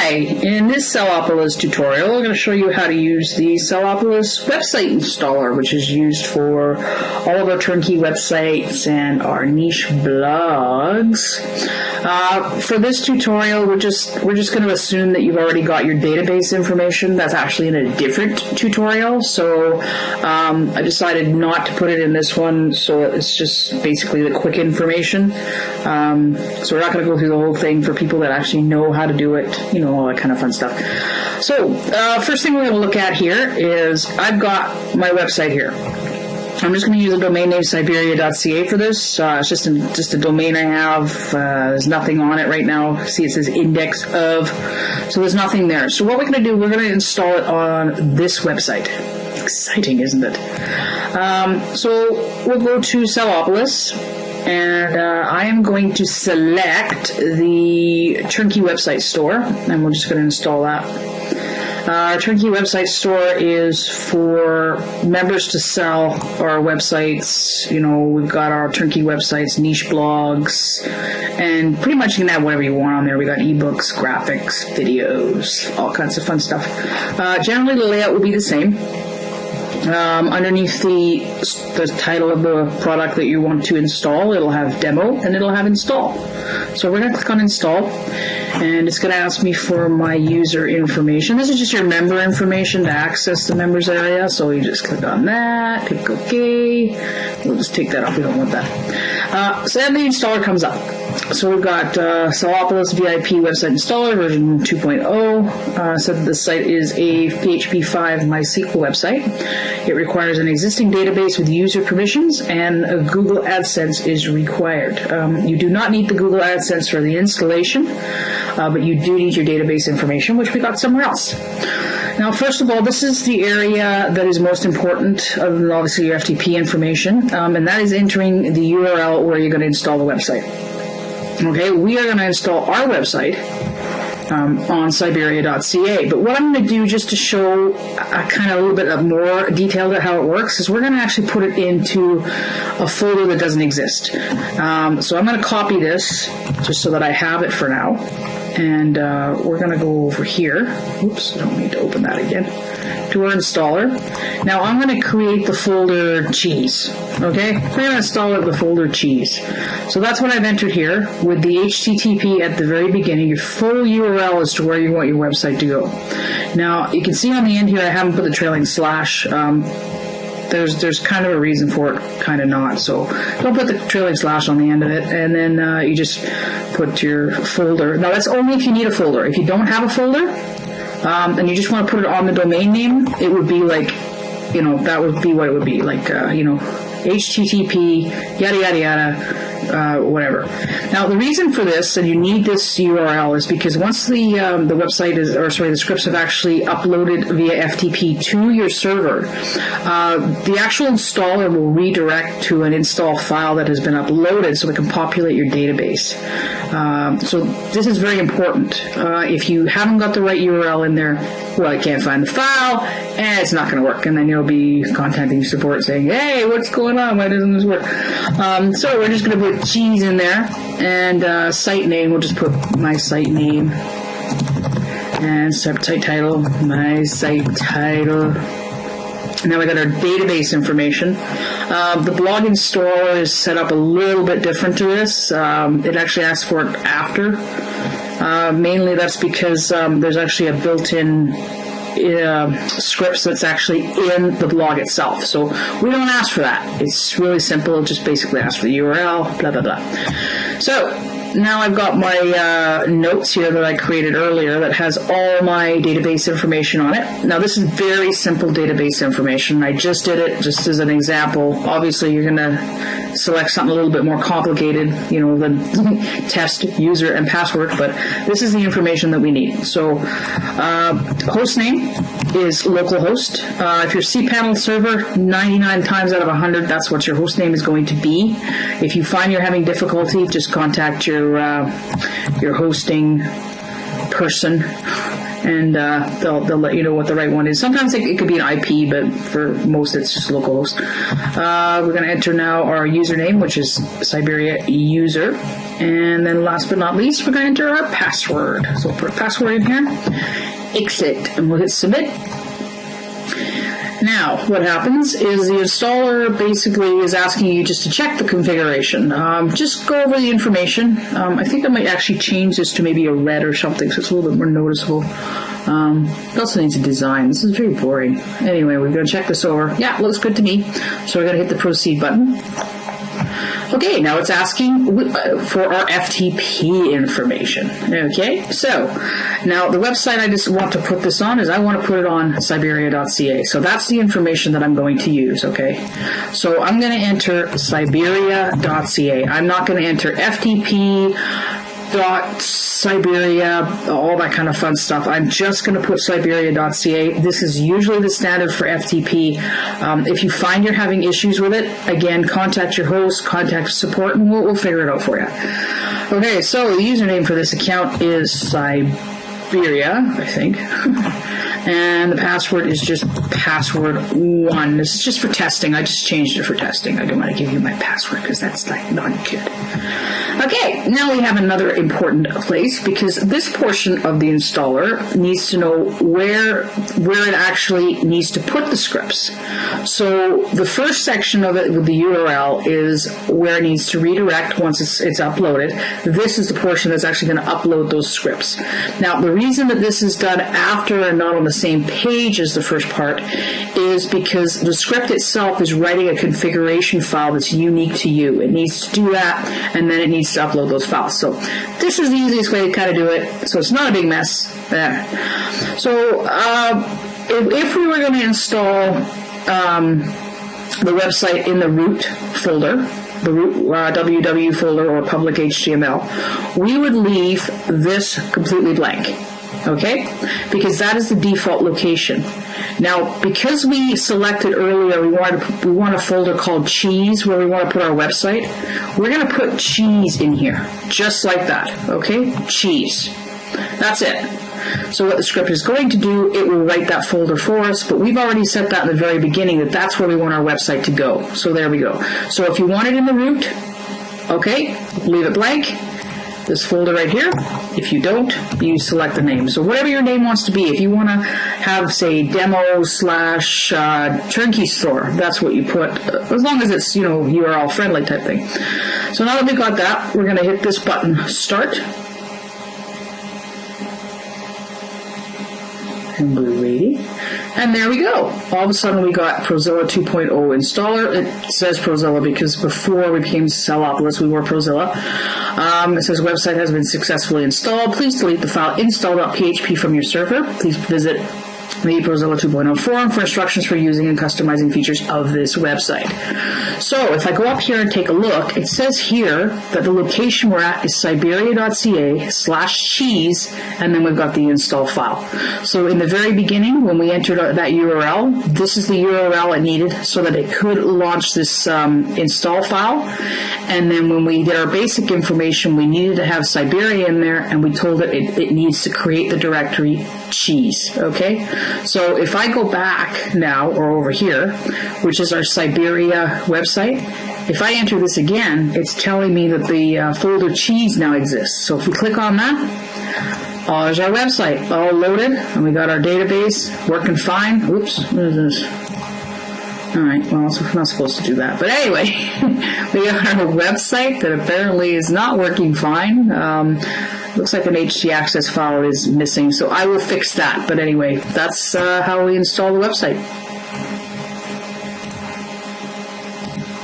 Hi, in this Sellopolis tutorial, I'm going to show you how to use the Sellopolis website installer, which is used for all of our turnkey websites and our niche blogs. For this tutorial, we're just going to assume that you've already got your database information. That's actually in a different tutorial, so I decided not to put it in this one, so it's just basically the quick information. So we're not going to go through the whole thing for people that actually know how to do it, you know, all that kind of fun stuff. So first thing we're going to look at here is I've got my website here. I'm just going to use the domain name Siberia.ca for this. It's just a domain I have. There's nothing on it right now. See, it says index of, so there's nothing there. So what we're going to do, we're going to install it on this website. Exciting, isn't it? So we'll go to Sellopolis, and I am going to select the Turnkey website store, and we're just going to install that. Our Turnkey website store is for members to sell our websites. You know, we've got our Turnkey websites, niche blogs, and pretty much you can have whatever you want on there. We got ebooks, graphics, videos, all kinds of fun stuff. Generally, the layout will be the same. Underneath the title of the product that you want to install, it'll have demo and it'll have install. So we're going to click on install, and it's going to ask me for my user information. This is just your member information to access the members area, so you just click on that, click OK. We'll just take that off, we don't want that. So then the installer comes up. So we've got Sellopolis VIP website installer version 2.0. So the site is a PHP 5 MySQL website. It requires an existing database with user permissions, and a Google AdSense is required. You do not need the Google AdSense for the installation, but you do need your database information, which we got somewhere else. Now, first of all, this is the area that is most important, other than obviously your FTP information, and that is entering the URL where you're going to install the website. Okay, we are going to install our website on Siberia.ca, but what I'm going to do just to show kind of a little bit of more detail to how it works is we're going to actually put it into a folder that doesn't exist. So I'm going to copy this just so that I have it for now, and we're going to go over here. Oops, I don't need to open that again. To our installer. Now I'm going to create the folder cheese. Okay, we're going to install the folder cheese. So that's what I've entered here with the HTTP at the very beginning, your full URL as to where you want your website to go. Now you can see on the end here I haven't put the trailing slash. There's kind of a reason for it, kind of not. So don't put the trailing slash on the end of it, and then you just put your folder. Now that's only if you need a folder. If you don't have a folder, and you just want to put it on the domain name, it would be like, you know, that would be what it would be, like, you know, HTTP, yada, yada, yada, whatever. Now, the reason for this, and you need this URL, is because once the website is, or sorry, the scripts have actually uploaded via FTP to your server, the actual installer will redirect to an install file that has been uploaded so it can populate your database. So this is very important. If you haven't got the right URL in there, well, I can't find the file, and it's not going to work. And then you'll be contacting support saying, hey, what's going on? Why doesn't this work? So we're just going to put cheese in there, and site name, we'll just put my site name, and site title, my site title. Now we got our database information. The blog installer is set up a little bit different to this. It actually asks for it after. Mainly that's because there's actually a built-in scripts that's actually in the blog itself. So we don't ask for that. It's really simple. It just basically asks for the URL, blah, blah, blah. So now I've got my notes here that I created earlier that has all my database information on it. Now this is very simple database information. I just did it just as an example. Obviously you're going to select something a little bit more complicated, you know, than test, user, and password, but this is the information that we need. So host name is localhost. If you're cPanel server, 99 times out of 100, that's what your host name is going to be. If you find you're having difficulty, just contact your hosting person and they'll let you know what the right one is. Sometimes it could be an IP, but for most it's just localhost. We're going to enter now our username, which is Siberia user, and then last but not least, we're going to enter our password. So we'll put a password in here, exit, and we'll hit submit. Now, what happens is the installer basically is asking you just to check the configuration. Just go over the information. I think I might actually change this to maybe a red or something, so it's a little bit more noticeable. It also needs a design. This is very boring. Anyway, we're going to check this over. Yeah, it looks good to me. So we're going to hit the proceed button. Okay, now it's asking for our FTP information. Okay, so now the website I just want to put this on is I want to put it on Siberia.ca. So that's the information that I'm going to use, okay? So I'm going to enter Siberia.ca. I'm not going to enter FTP, Siberia, all that kind of fun stuff. I'm just going to put Siberia.ca. This is usually the standard for FTP. If you find you're having issues with it, again, contact your host, contact support, and we'll figure it out for you. Okay, so the username for this account is Siberia, I think. And the password is just password1. This is just for testing. I just changed it for testing. I don't want to give you my password because that's like not good. Okay, now we have another important place because this portion of the installer needs to know where it actually needs to put the scripts. So the first section of it with the URL is where it needs to redirect once it's uploaded. This is the portion that's actually going to upload those scripts. Now, the reason that this is done after and not on the same page as the first part is because the script itself is writing a configuration file that's unique to you. It needs to do that, and then it needs to upload those files. So this is the easiest way to kind of do it, so it's not a big mess. So if we were going to install the website in the root folder, the root www folder or public HTML, we would leave this completely blank. Okay? Because that is the default location. Now, because we selected earlier, we want a folder called cheese where we want to put our website, we're going to put cheese in here, just like that. Okay? Cheese. That's it. So what the script is going to do, it will write that folder for us, but we've already set that in the very beginning that that's where we want our website to go. So there we go. So if you want it in the root, okay, leave it blank. This folder right here. If you don't, you select the name. So whatever your name wants to be, if you want to have, say, demo/turnkey store, that's what you put, as long as it's, URL friendly type thing. So now that we've got that, we're going to hit this button, start. And we're ready. And there we go. All of a sudden we got Prozilla 2.0 installer. It says Prozilla because before we became Sellopolis, we were Prozilla. It says website has been successfully installed. Please delete the file install.php from your server. Please visit the Prozilla 2.0 forum for instructions for using and customizing features of this website. So if I go up here and take a look, it says here that the location we're at is siberia.ca/cheese, and then we've got the install file. So in the very beginning, when we entered that URL, this is the URL it needed so that it could launch this install file. And then when we did our basic information, we needed to have Siberia in there, and we told it it needs to create the directory cheese. Okay? So if I go back now, or over here, which is our Siberia website, if I enter this again, it's telling me that the folder cheese now exists. So if we click on that, there's our website all loaded, and we got our database working fine. Oops, what is this? Alright, well, we're not supposed to do that. But anyway, we got our website that apparently is not working fine. Looks like an htaccess file is missing, so I will fix that. But anyway, that's how we install the website.